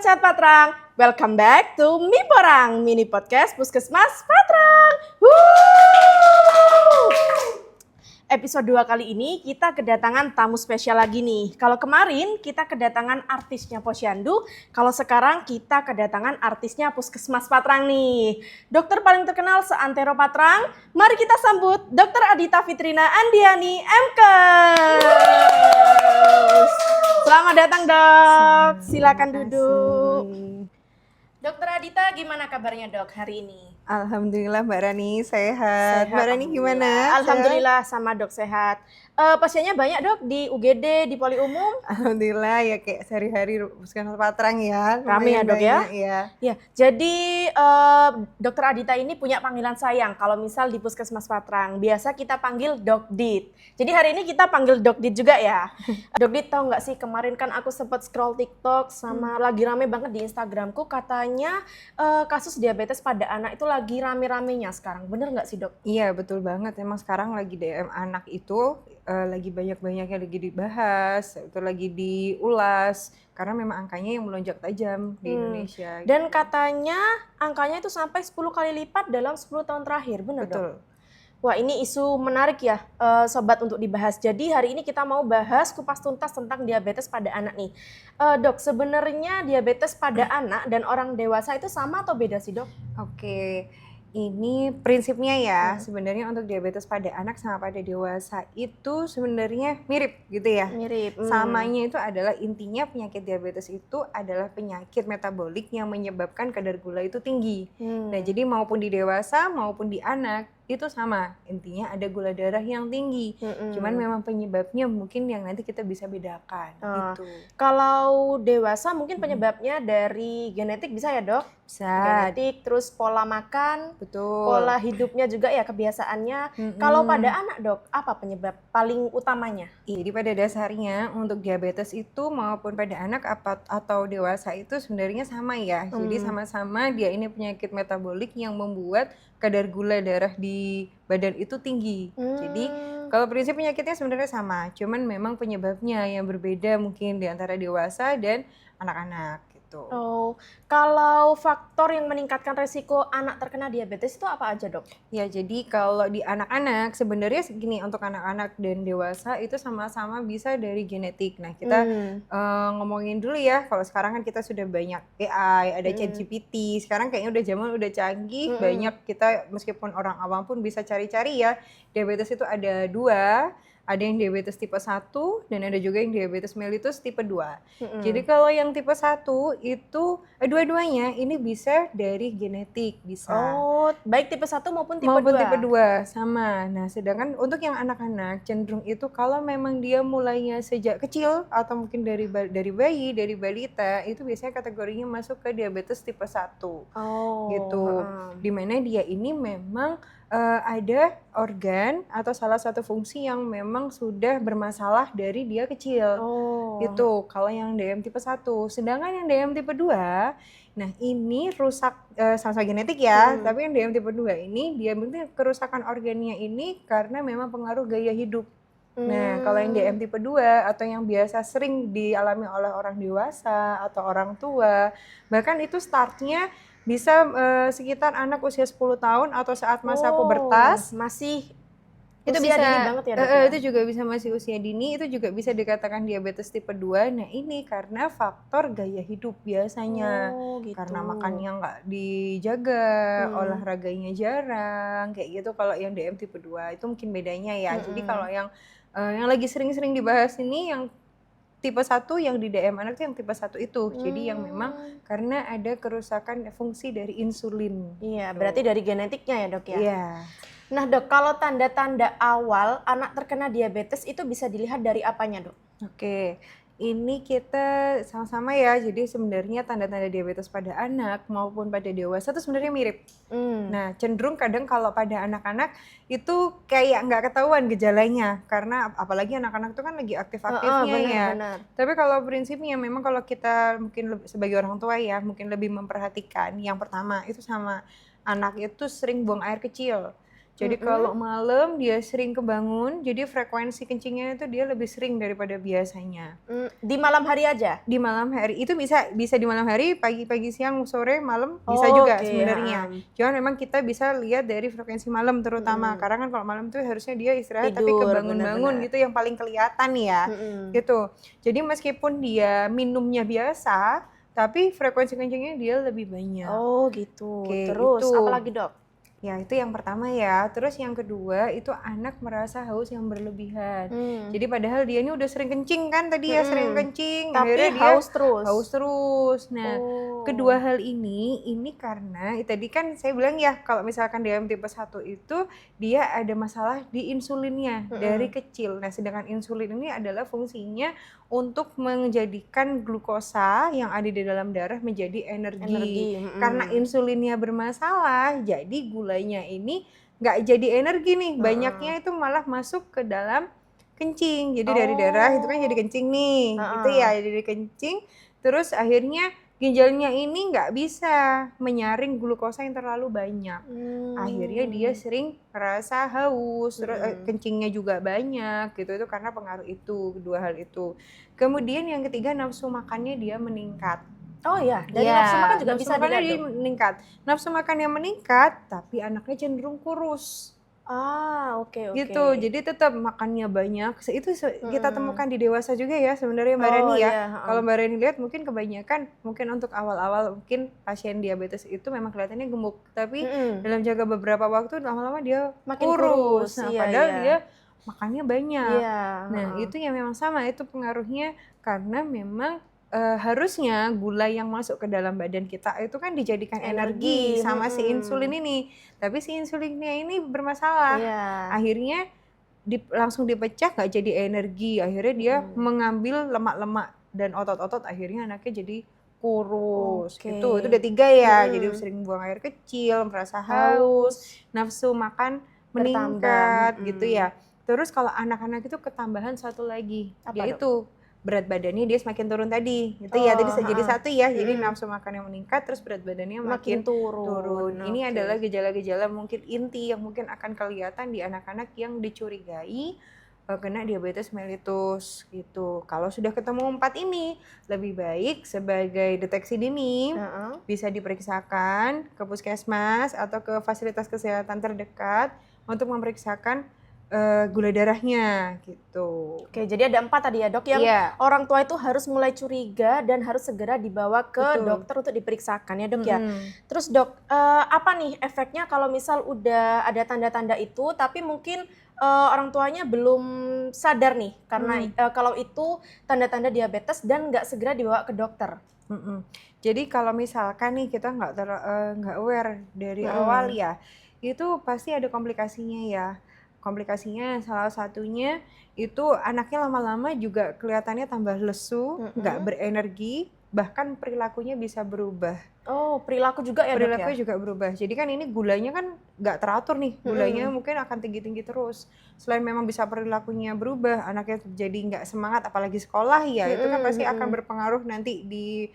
Sehat Patrang, welcome back to Miporang, mini podcast Puskesmas Patrang. Episode 2 kali ini kita kedatangan tamu spesial lagi nih. Kalau kemarin kita kedatangan artisnya Posyandu, kalau sekarang kita kedatangan artisnya Puskesmas Patrang nih. Dokter paling terkenal seantero Patrang, mari kita sambut Dr. Adita Fitrina Andiani MKes. Selamat datang dok, silakan duduk. Dokter Adita, gimana kabarnya dok hari ini? Alhamdulillah Mbak Rani sehat. Mbak Rani gimana? Alhamdulillah sama dok sehat. Pasiennya banyak dok di UGD, di Poli Umum? Alhamdulillah ya kayak sehari-hari Puskesmas Patrang ya. Rame ya dok ya? Ya. Ya, jadi Dokter Adita ini punya panggilan sayang kalau misal di Puskesmas Patrang. Biasa kita panggil Dok Dit. Jadi hari ini kita panggil Dok Dit juga ya. Dok Dit tahu nggak sih kemarin kan aku sempat scroll TikTok sama lagi rame banget di Instagramku katanya kasus diabetes pada anak itu lagi rame-ramenya sekarang. Bener nggak sih dok? Iya betul banget. Emang sekarang lagi DM anak itu lagi banyak-banyaknya lagi dibahas, itu lagi diulas. Karena memang angkanya yang melonjak tajam di Indonesia. Dan katanya angkanya itu sampai 10 kali lipat dalam 10 tahun terakhir, benar Betul. dok? Wah ini isu menarik ya sobat untuk dibahas. Jadi hari ini kita mau bahas kupas tuntas tentang diabetes pada anak nih. Dok, sebenarnya diabetes pada anak dan orang dewasa itu sama atau beda sih dok? Oke. Ini prinsipnya ya, sebenarnya untuk diabetes pada anak sama pada dewasa itu sebenarnya mirip gitu ya. Mirip. Samanya itu adalah intinya penyakit diabetes itu adalah penyakit metabolik yang menyebabkan kadar gula itu tinggi. Nah, jadi maupun di dewasa maupun di anak itu sama, intinya ada gula darah yang tinggi. Cuman memang penyebabnya mungkin yang nanti kita bisa bedakan gitu. Kalau dewasa mungkin penyebabnya dari genetik bisa ya dok? Bisa. Genetik, terus pola makan, Betul. pola hidupnya juga ya kebiasaannya. Kalau pada anak dok, apa penyebab paling utamanya? Jadi pada dasarnya untuk diabetes itu maupun pada anak atau dewasa itu sebenarnya sama ya. Jadi sama-sama dia ini penyakit metabolik yang membuat kadar gula darah di badan itu tinggi. Jadi kalau prinsip penyakitnya sebenarnya sama, cuman memang penyebabnya yang berbeda mungkin di antara dewasa dan anak-anak gitu. Oh, kalau faktor yang meningkatkan resiko anak terkena diabetes itu apa aja dok? Ya jadi kalau di anak-anak sebenarnya segini, untuk anak-anak dan dewasa itu sama-sama bisa dari genetik. Nah kita ngomongin dulu ya, kalau sekarang kan kita sudah banyak AI, ada ChatGPT, sekarang kayaknya udah zaman udah canggih, banyak kita meskipun orang awam pun bisa cari-cari ya, diabetes itu ada dua. Ada yang diabetes tipe 1 dan ada juga yang diabetes mellitus tipe 2. Jadi kalau yang tipe 1 itu dua-duanya ini bisa dari genetik, bisa. Oh, baik tipe 1 maupun tipe 2? Maupun tipe 2, sama. Nah sedangkan untuk yang anak-anak cenderung itu kalau memang dia mulainya sejak kecil atau mungkin dari bayi, dari balita, itu biasanya kategorinya masuk ke diabetes tipe 1. Gitu. Dimana dia ini memang ada organ atau salah satu fungsi yang memang sudah bermasalah dari dia kecil. Gitu, kalau yang DM tipe 1. Sedangkan yang DM tipe 2, nah ini rusak sama-sama genetik ya, tapi yang DM tipe 2 ini dia mungkin kerusakan organnya ini karena memang pengaruh gaya hidup. Nah, kalau yang DM tipe 2 atau yang biasa sering dialami oleh orang dewasa atau orang tua, bahkan itu startnya bisa sekitar anak usia 10 tahun atau saat masa pubertas. Masih Itu usia bisa dini banget ya dok ya? Itu juga bisa masih usia dini, itu juga bisa dikatakan diabetes tipe 2. Nah ini karena faktor gaya hidup biasanya. Gitu. Karena makannya nggak dijaga, olahraganya jarang, kayak gitu. Kalau yang DM tipe 2 itu mungkin bedanya ya. Jadi kalau yang lagi sering-sering dibahas ini yang tipe 1 yang di DM anak itu yang tipe 1 itu. Jadi yang memang karena ada kerusakan fungsi dari insulin. Iya, berarti dari genetiknya ya dok ya? Iya. Nah dok, kalau tanda-tanda awal anak terkena diabetes itu bisa dilihat dari apanya dok? Oke, ini kita sama-sama ya. Jadi sebenarnya tanda-tanda diabetes pada anak maupun pada dewasa itu sebenarnya mirip. Nah cenderung kadang kalau pada anak-anak itu kayak nggak ketahuan gejalanya. Karena apalagi anak-anak itu kan lagi aktif-aktifnya ya. Benar. Tapi kalau prinsipnya memang kalau kita mungkin sebagai orang tua ya mungkin lebih memperhatikan. Yang pertama itu sama anak itu sering buang air kecil. Jadi kalau malam dia sering kebangun, jadi frekuensi kencingnya itu dia lebih sering daripada biasanya. Di malam hari aja? Di malam hari itu bisa di malam hari, pagi, siang, sore, malam bisa juga sebenarnya. Cuman memang kita bisa lihat dari frekuensi malam terutama, karena kan kalau malam tuh harusnya dia istirahat tapi Tidur, kebangun-bangun gitu yang paling kelihatan ya, gitu. Jadi meskipun dia minumnya biasa, tapi frekuensi kencingnya dia lebih banyak. Oh gitu. Oke, Terus itu. apa lagi dok? Ya itu yang pertama ya, terus yang kedua itu anak merasa haus yang berlebihan. Jadi padahal dia ini udah sering kencing kan tadi ya, sering kencing, tapi akhirnya dia haus terus. Nah, kedua hal ini karena tadi kan saya bilang ya kalau misalkan DM tipe 1 itu dia ada masalah di insulinnya dari kecil. Nah, sedangkan insulin ini adalah fungsinya untuk menjadikan glukosa yang ada di dalam darah menjadi energi. Karena insulinnya bermasalah, jadi gulanya ini nggak jadi energi nih, banyaknya itu malah masuk ke dalam kencing. Jadi dari darah itu kan jadi kencing nih, gitu ya, jadi kencing. Terus akhirnya ginjalnya ini nggak bisa menyaring glukosa yang terlalu banyak. Akhirnya dia sering merasa haus, terus kencingnya juga banyak gitu. Itu karena pengaruh itu, kedua hal itu. Kemudian yang ketiga, nafsu makannya dia meningkat. Oh ya, dari nafsu makan juga bisa dilihat dia meningkat. Nafsu makannya meningkat, tapi anaknya cenderung kurus. Oke. Gitu, jadi tetap makannya banyak. Itu kita temukan di dewasa juga ya sebenarnya Mbak Reni ya. Kalau Mbak Reni lihat mungkin kebanyakan, mungkin untuk awal-awal mungkin pasien diabetes itu memang kelihatannya gemuk, tapi dalam jangka beberapa waktu lama-lama dia makin kurus. Nah, padahal dia makannya banyak. Nah, itu yang memang sama, itu pengaruhnya karena memang harusnya gula yang masuk ke dalam badan kita itu kan dijadikan energi sama si insulin ini, tapi si insulinnya ini bermasalah. Akhirnya langsung dipecah, nggak jadi energi, akhirnya dia mengambil lemak-lemak dan otot-otot, akhirnya anaknya jadi kurus. Itu udah 3 ya, jadi sering buang air kecil, merasa haus, nafsu makan meningkat gitu ya. Terus kalau anak-anak itu ketambahan satu lagi, yaitu berat badannya dia semakin turun tadi, gitu ya. Tadi jadi 1 ya, jadi nafsu makan yang meningkat, terus berat badannya makin turun. Ini adalah gejala-gejala mungkin inti yang mungkin akan kelihatan di anak-anak yang dicurigai kena diabetes mellitus gitu. Kalau sudah ketemu 4 ini, lebih baik sebagai deteksi dini bisa diperiksakan ke puskesmas atau ke fasilitas kesehatan terdekat untuk memeriksakan gula darahnya gitu. Oke, jadi ada 4 tadi ya dok, yang orang tua itu harus mulai curiga dan harus segera dibawa ke dokter untuk diperiksakan ya dok ya. Terus dok, apa nih efeknya kalau misal udah ada tanda-tanda itu tapi mungkin orang tuanya belum sadar nih karena kalau itu tanda-tanda diabetes dan nggak segera dibawa ke dokter. Jadi kalau misalkan nih kita nggak aware dari awal ya, itu pasti ada komplikasinya ya. Komplikasinya salah satunya itu anaknya lama-lama juga kelihatannya tambah lesu, nggak berenergi, bahkan perilakunya bisa berubah. Oh, perilaku juga ya dok ya? Perilaku juga berubah. Jadi kan ini gulanya kan nggak teratur nih, gulanya mungkin akan tinggi-tinggi terus. Selain memang bisa perilakunya berubah, anaknya jadi nggak semangat, apalagi sekolah ya, itu kan pasti akan berpengaruh nanti di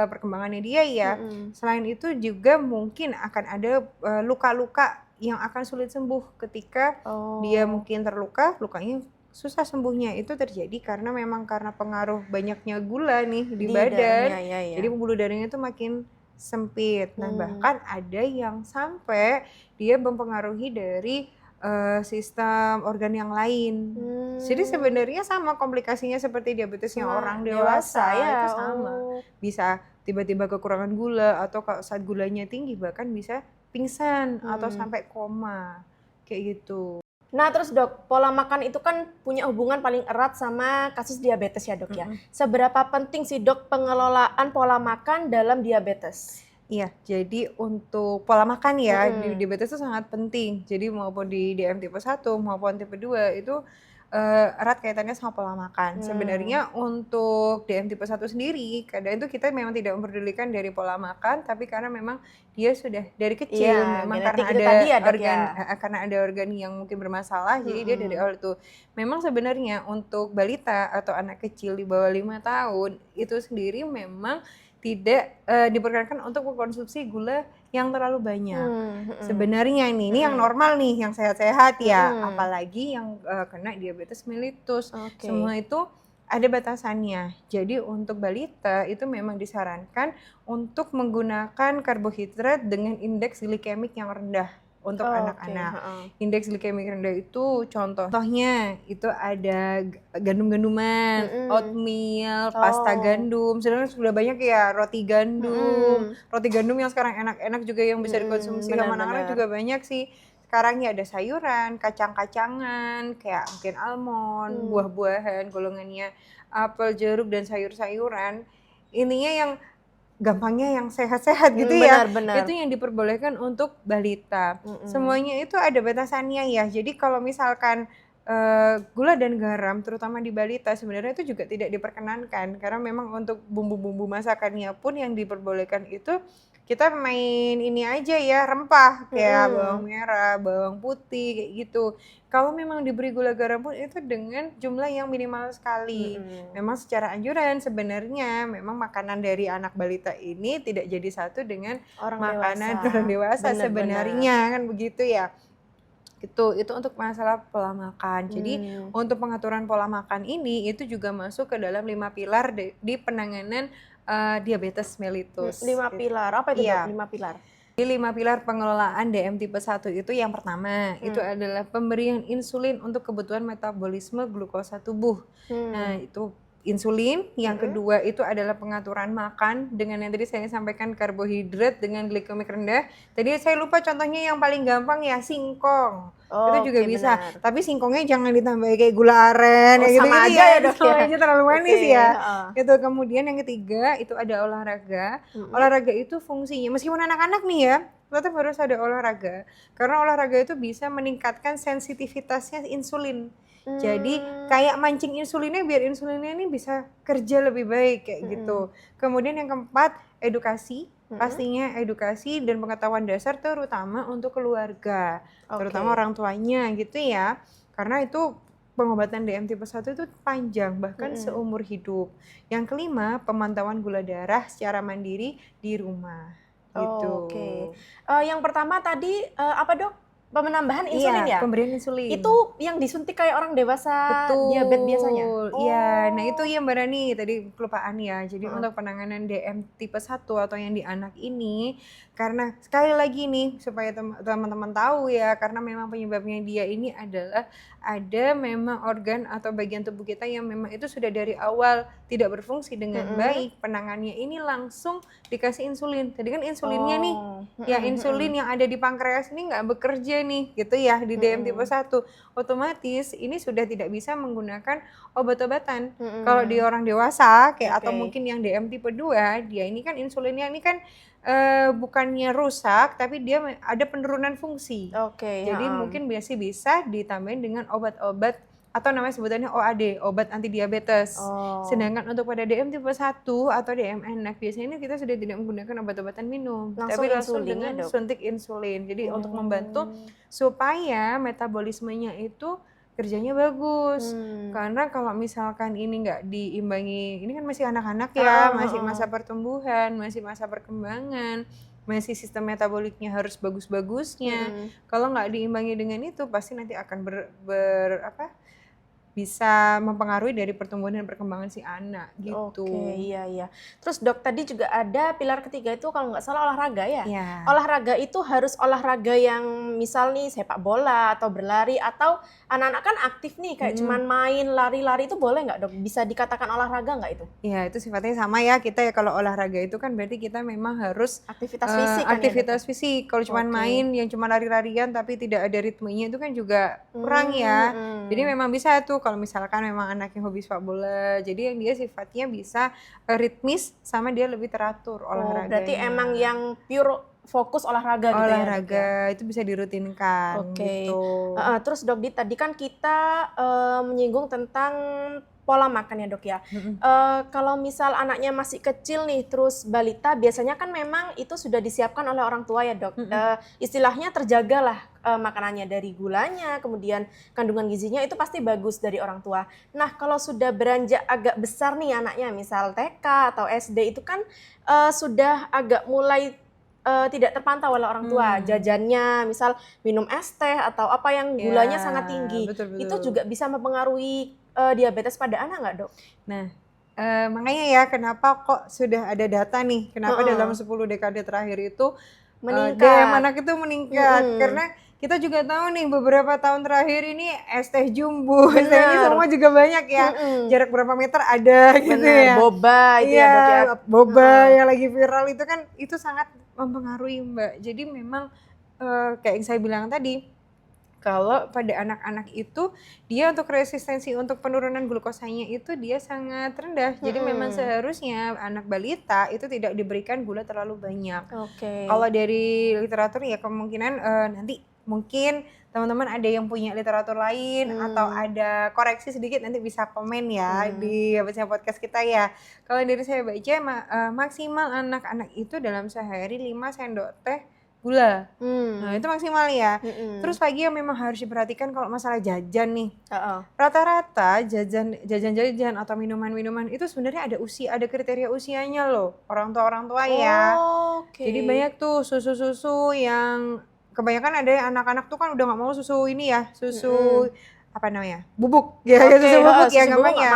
perkembangannya dia ya. Selain itu juga mungkin akan ada luka-luka yang akan sulit sembuh ketika dia mungkin terluka, lukanya susah sembuhnya. Itu terjadi karena memang karena pengaruh banyaknya gula nih di badan, jadi pembuluh darahnya itu makin sempit. Nah, bahkan ada yang sampai dia mempengaruhi dari sistem organ yang lain. Jadi sebenarnya sama komplikasinya seperti diabetesnya orang dewasa ya, itu sama. Bisa tiba-tiba kekurangan gula atau saat gulanya tinggi bahkan bisa pingsan atau sampai koma kayak gitu. Nah terus dok, pola makan itu kan punya hubungan paling erat sama kasus diabetes ya dok ya. Seberapa penting sih dok pengelolaan pola makan dalam diabetes? Iya, jadi untuk pola makan ya di diabetes itu sangat penting. Jadi maupun di DM tipe 1 maupun tipe 2 itu erat kaitannya sama pola makan. Sebenarnya untuk DM tipe 1 sendiri, kadang itu kita memang tidak memperdulikan dari pola makan, tapi karena memang dia sudah dari kecil, memang karena ada organ yang mungkin bermasalah, jadi dia dari awal itu. Memang sebenarnya untuk balita atau anak kecil di bawah 5 tahun, itu sendiri memang tidak diperkenankan untuk mengkonsumsi gula yang terlalu banyak. Sebenarnya ini yang normal nih, yang sehat-sehat ya, apalagi yang kena diabetes mellitus. Oke. Semua itu ada batasannya. Jadi untuk balita itu memang disarankan untuk menggunakan karbohidrat dengan indeks glikemik yang rendah untuk anak-anak. Indeks glikemik rendah itu contohnya itu ada gandum-ganduman, oatmeal, pasta gandum. Sedangkan sudah banyak ya roti gandum. Roti gandum yang sekarang enak-enak juga yang bisa dikonsumsi sama anak-anak juga banyak sih. Sekarang ya ada sayuran, kacang-kacangan, kayak mungkin almond, buah-buahan, golongannya apel, jeruk, dan sayur-sayuran. Ininya yang gampangnya yang sehat-sehat gitu ya. Itu yang diperbolehkan untuk balita. Semuanya itu ada batasannya ya. Jadi kalau misalkan gula dan garam terutama di balita sebenarnya itu juga tidak diperkenankan karena memang untuk bumbu-bumbu masakannya pun yang diperbolehkan itu kita main ini aja ya, rempah kayak bawang merah, bawang putih kayak gitu. Kalau memang diberi gula garam pun itu dengan jumlah yang minimal sekali. Memang secara anjuran sebenarnya memang makanan dari anak balita ini tidak jadi satu dengan makanan orang dewasa sebenarnya kan begitu ya. Gitu, itu untuk masalah pola makan. Jadi untuk pengaturan pola makan ini itu juga masuk ke dalam 5 pilar di penanganan diabetes mellitus. 5 pilar, apa itu Dok? 5 pilar? Di 5 pilar pengelolaan DM tipe 1 itu yang pertama itu adalah pemberian insulin untuk kebutuhan metabolisme glukosa tubuh. Nah itu insulin, yang kedua itu adalah pengaturan makan dengan yang tadi saya sampaikan karbohidrat dengan glikemik rendah. Tadi saya lupa contohnya yang paling gampang ya singkong. Itu juga bisa. Tapi singkongnya jangan ditambah kayak gula aren ya gitu aja ya Dok ya. Aja terlalu manis ya. Itu kemudian yang ketiga itu ada olahraga. Olahraga itu fungsinya meskipun anak-anak nih ya, tetap harus ada olahraga. Karena olahraga itu bisa meningkatkan sensitivitasnya insulin. Jadi kayak mancing insulinnya biar insulinnya ini bisa kerja lebih baik kayak gitu. Kemudian yang keempat edukasi, pastinya edukasi dan pengetahuan dasar terutama untuk keluarga, terutama orang tuanya gitu ya. Karena itu pengobatan DM tipe 1 itu panjang bahkan seumur hidup. Yang kelima pemantauan gula darah secara mandiri di rumah. Gitu. Yang pertama tadi apa Dok? Penambahan insulin ya? Pemberian insulin. Itu yang disuntik kayak orang dewasa diabetes biasanya? Iya, nah itu yang Mbak Rani tadi kelupaan ya. Jadi untuk penanganan DM tipe 1 atau yang di anak ini, karena sekali lagi nih supaya teman-teman tahu ya, karena memang penyebabnya dia ini adalah ada memang organ atau bagian tubuh kita yang memang itu sudah dari awal tidak berfungsi dengan baik. Penanganannya ini langsung dikasih insulin. Tadi kan insulinnya nih, ya insulin yang ada di pankreas ini nggak bekerja nih gitu ya di DM tipe 1. Otomatis ini sudah tidak bisa menggunakan obat-obatan. Kalau di orang dewasa kayak atau mungkin yang DM tipe 2, dia ini kan insulinnya ini kan bukannya rusak tapi dia ada penurunan fungsi. Jadi mungkin biasa bisa ditambahin dengan obat-obat atau namanya sebutannya OAD, obat anti diabetes. Sedangkan untuk pada DM tipe 1 atau DM anak biasanya ini kita sudah tidak menggunakan obat-obatan minum, tapi langsung dengan suntik insulin. Jadi untuk membantu supaya metabolismenya itu kerjanya bagus. Karena kalau misalkan ini nggak diimbangi, ini kan masih anak-anak ya, masih masa pertumbuhan, masih masa perkembangan, masih sistem metaboliknya harus bagus-bagusnya. Kalau nggak diimbangi dengan itu pasti nanti akan bisa mempengaruhi dari pertumbuhan dan perkembangan si anak gitu. Iya. Terus Dok tadi juga ada pilar ketiga itu kalau nggak salah olahraga ya? Olahraga itu harus olahraga yang misal nih sepak bola atau berlari atau anak-anak kan aktif nih kayak cuman main lari-lari itu boleh nggak Dok? Bisa dikatakan olahraga nggak itu? Iya itu sifatnya sama ya, kita ya kalau olahraga itu kan berarti kita memang harus aktivitas fisik kan aktivitas fisik. Kalau cuman main yang cuma lari-larian tapi tidak ada ritmenya itu kan juga kurang ya. Jadi memang bisa tuh kalau misalkan memang anaknya hobi sepak bola, jadi yang dia sifatnya bisa ritmis sama dia lebih teratur olahraganya. Berarti emang yang pure fokus olahraga gitu ya? Olahraga itu bisa dirutinkan gitu. Terus Dok, tadi kan kita menyinggung tentang pola makan ya Dok ya. Kalau misal anaknya masih kecil nih, terus balita, biasanya kan memang itu sudah disiapkan oleh orang tua ya Dok. Istilahnya terjagalah makanannya dari gulanya, kemudian kandungan gizinya itu pasti bagus dari orang tua. Nah kalau sudah beranjak agak besar nih anaknya, misal TK atau SD itu kan sudah agak mulai tidak terpantau oleh orang tua. Jajannya, misal minum es teh atau apa yang gulanya sangat tinggi, betul. itu juga bisa mempengaruhi diabetes pada anak nggak, Dok? Nah, makanya ya kenapa kok sudah ada data nih, kenapa dalam 10 dekade terakhir itu DM Meningkat. anak itu meningkat. Karena kita juga tahu nih beberapa tahun terakhir ini es teh jumbo, es teh ini Bener. semua juga banyak ya. Jarak berapa meter ada gitu Bener, ya. boba itu ya, Dok ya. Iya, boba yang lagi viral itu kan itu sangat mempengaruhi Mbak. Jadi memang kayak yang saya bilang tadi, kalau pada anak-anak itu dia untuk resistensi untuk penurunan glukosanya itu dia sangat rendah. Jadi memang seharusnya anak balita itu tidak diberikan gula terlalu banyak. Oke. Kalau dari literatur ya kemungkinan nanti mungkin teman-teman ada yang punya literatur lain atau ada koreksi sedikit nanti bisa komen ya di podcast kita ya. Kalau dari saya baca maksimal anak-anak itu dalam sehari 5 sendok teh gula. Nah, itu maksimal ya. Terus pagi yang memang harus diperhatikan kalau masalah jajan nih. Rata-rata jajan atau minuman-minuman itu sebenarnya ada kriteria usianya loh. Orang tua ya. Oke. Jadi banyak tuh susu-susu yang kebanyakan ada yang anak-anak tuh kan udah nggak mau susu ini ya, susu apa namanya? Bubuk. Ya, susu bubuk ya gampang ya.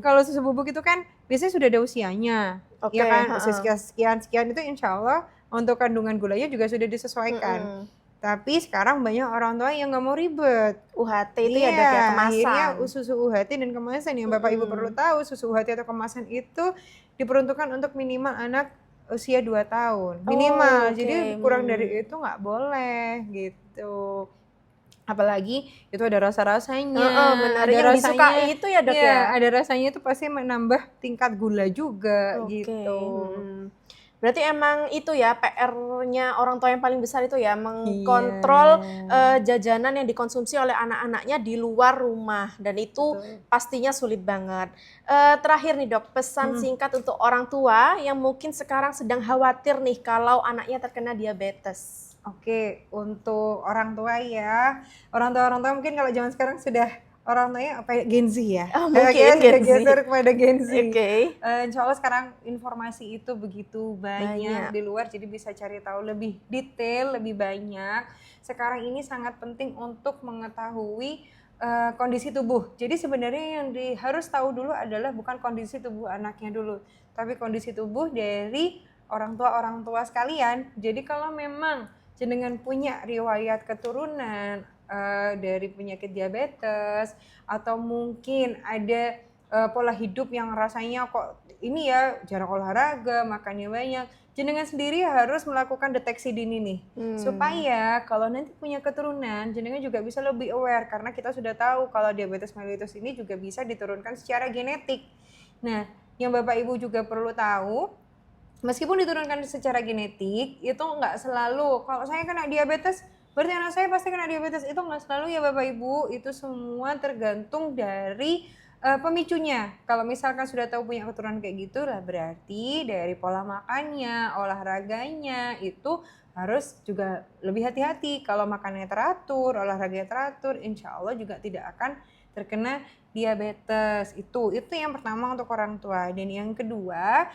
Kalau susu bubuk itu kan biasanya sudah ada usianya. Ya kan, usia sekian itu insya Allah untuk kandungan gulanya juga sudah disesuaikan. Tapi sekarang banyak orang tua yang nggak mau ribet. UHT itu ya, Dok ya, kemasan. Akhirnya susu UHT dan kemasan yang Bapak Ibu perlu tahu, susu UHT atau kemasan itu diperuntukkan untuk minimal anak usia 2 tahun. Minimal. Jadi kurang dari itu nggak boleh gitu. Apalagi itu ada rasa-rasanya. Benar, ada yang rasanya, disukai itu ya, Dok ya. Ada rasanya itu pasti menambah tingkat gula juga gitu. Berarti emang itu ya PR-nya orang tua yang paling besar itu ya, mengkontrol jajanan yang dikonsumsi oleh anak-anaknya di luar rumah, dan itu pastinya sulit banget. Terakhir nih, Dok, pesan singkat untuk orang tua yang mungkin sekarang sedang khawatir nih kalau anaknya terkena diabetes. Oke, untuk orang tua ya, orang tua mungkin kalau zaman sekarang sudah orang tuanya apa ya, Gen Z ya? Mungkin Gen Z. Geser kepada Gen Z. Insya Allah sekarang informasi itu begitu banyak di luar, jadi bisa cari tahu lebih detail, lebih banyak. Sekarang ini sangat penting untuk mengetahui kondisi tubuh. Jadi sebenarnya yang harus tahu dulu adalah bukan kondisi tubuh anaknya dulu, tapi kondisi tubuh dari orang tua sekalian. Jadi kalau memang jenengan punya riwayat keturunan dari penyakit diabetes atau mungkin ada pola hidup yang rasanya kok ini ya jarang olahraga, makannya banyak, jenengan sendiri harus melakukan deteksi dini nih supaya kalau nanti punya keturunan jenengan juga bisa lebih aware karena kita sudah tahu kalau diabetes mellitus ini juga bisa diturunkan secara genetik. Nah, yang Bapak Ibu juga perlu tahu, meskipun diturunkan secara genetik itu nggak selalu kalau saya kena diabetes berarti anak saya pasti kena diabetes, itu nggak selalu ya Bapak Ibu. Itu semua tergantung dari pemicunya. Kalau misalkan sudah tahu punya keturunan kayak gitu lah, berarti dari pola makannya, olahraganya itu harus juga lebih hati-hati. Kalau makannya teratur, olahraganya teratur, insya Allah juga tidak akan terkena diabetes. Itu yang pertama untuk orang tua. Dan yang kedua,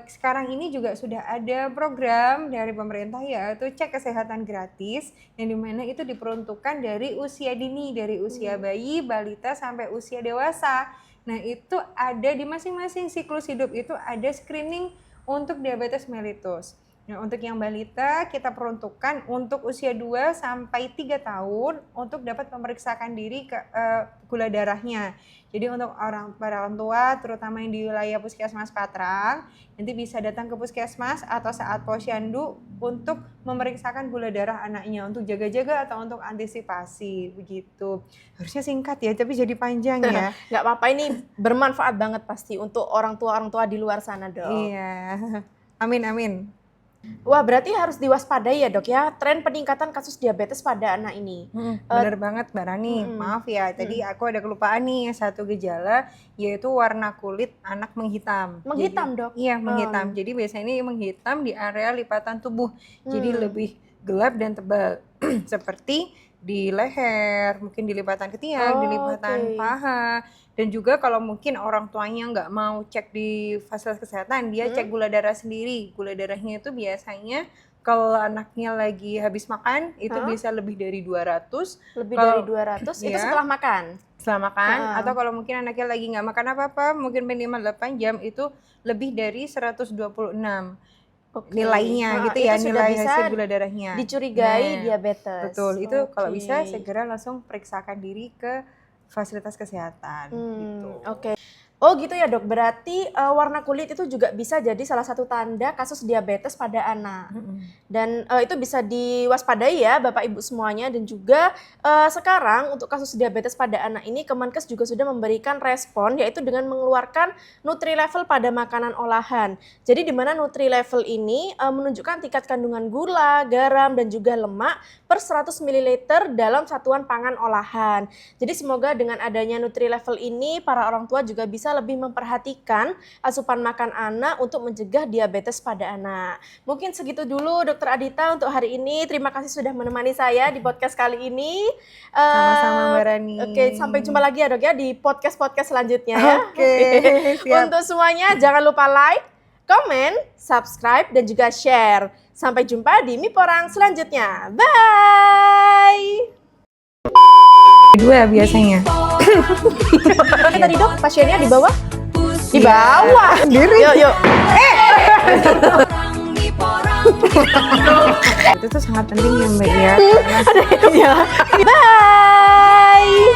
sekarang ini juga sudah ada program dari pemerintah yaitu cek kesehatan gratis yang dimana itu diperuntukkan dari usia dini, dari usia bayi, balita sampai usia dewasa. Nah, itu ada di masing-masing siklus hidup itu ada screening untuk diabetes mellitus. Nah, untuk yang balita kita peruntukkan untuk usia 2 sampai 3 tahun untuk dapat memeriksakan diri ke gula darahnya. Jadi untuk para orang tua terutama yang di wilayah Puskesmas Patrang nanti bisa datang ke puskesmas atau saat posyandu untuk memeriksakan gula darah anaknya untuk jaga-jaga atau untuk antisipasi begitu. Harusnya singkat ya tapi jadi panjang ya. Nggak apa-apa, ini bermanfaat banget pasti untuk orang tua di luar sana, Dok. Iya. Amin. Wah, berarti harus diwaspadai ya, Dok ya, tren peningkatan kasus diabetes pada anak ini. Bener banget Mbak Rani, maaf ya, tadi aku ada kelupaan nih satu gejala, yaitu warna kulit anak menghitam. Menghitam, jadi, Dok? Iya, menghitam. Jadi biasanya ini menghitam di area lipatan tubuh, jadi lebih gelap dan tebal, seperti di leher, mungkin di lipatan ketiak, di lipatan paha. Dan juga kalau mungkin orang tuanya nggak mau cek di fasilitas kesehatan, dia cek gula darah sendiri. Gula darahnya itu biasanya Kalau anaknya lagi habis makan itu Hah? bisa lebih dari 200 Lebih Kalau- dari 200 itu Iya. setelah makan. setelah makan, Ah. atau kalau mungkin anaknya lagi nggak makan apa-apa, mungkin minimal 8 jam itu lebih dari 126 Oke. nilainya gitu itu ya, sudah nilai bisa hasil gula darahnya. dicurigai Nah, diabetes. Betul, itu kalau Oke. bisa segera langsung periksakan diri ke fasilitas kesehatan gitu. Oke. Oh gitu ya dok, berarti warna kulit itu juga bisa jadi salah satu tanda kasus diabetes pada anak. Dan itu bisa diwaspadai ya Bapak Ibu semuanya. Dan juga sekarang untuk kasus diabetes pada anak ini Kemenkes juga sudah memberikan respon, yaitu dengan mengeluarkan Nutri Level pada makanan olahan. Jadi di mana Nutri Level ini menunjukkan tingkat kandungan gula, garam, dan juga lemak per 100 ml dalam satuan pangan olahan. Jadi semoga dengan adanya Nutri Level ini para orang tua juga bisa lebih memperhatikan asupan makan anak untuk mencegah diabetes pada anak. Mungkin segitu dulu Dokter Adita untuk hari ini. Terima kasih sudah menemani saya di podcast kali ini. Sama-sama Mbak Rani. Oke, sampai jumpa lagi ya dok ya di podcast-podcast selanjutnya ya. Oke, siap. Untuk semuanya jangan lupa like, komen, subscribe, dan juga share. Sampai jumpa di Miporang selanjutnya. Bye! Dua biasanya. Tadi dok, pasiennya di bawah? Di bawah. Sendiri. Yuk, yuk. Itu tuh sangat penting ya Mbak ya. Ya. Bye.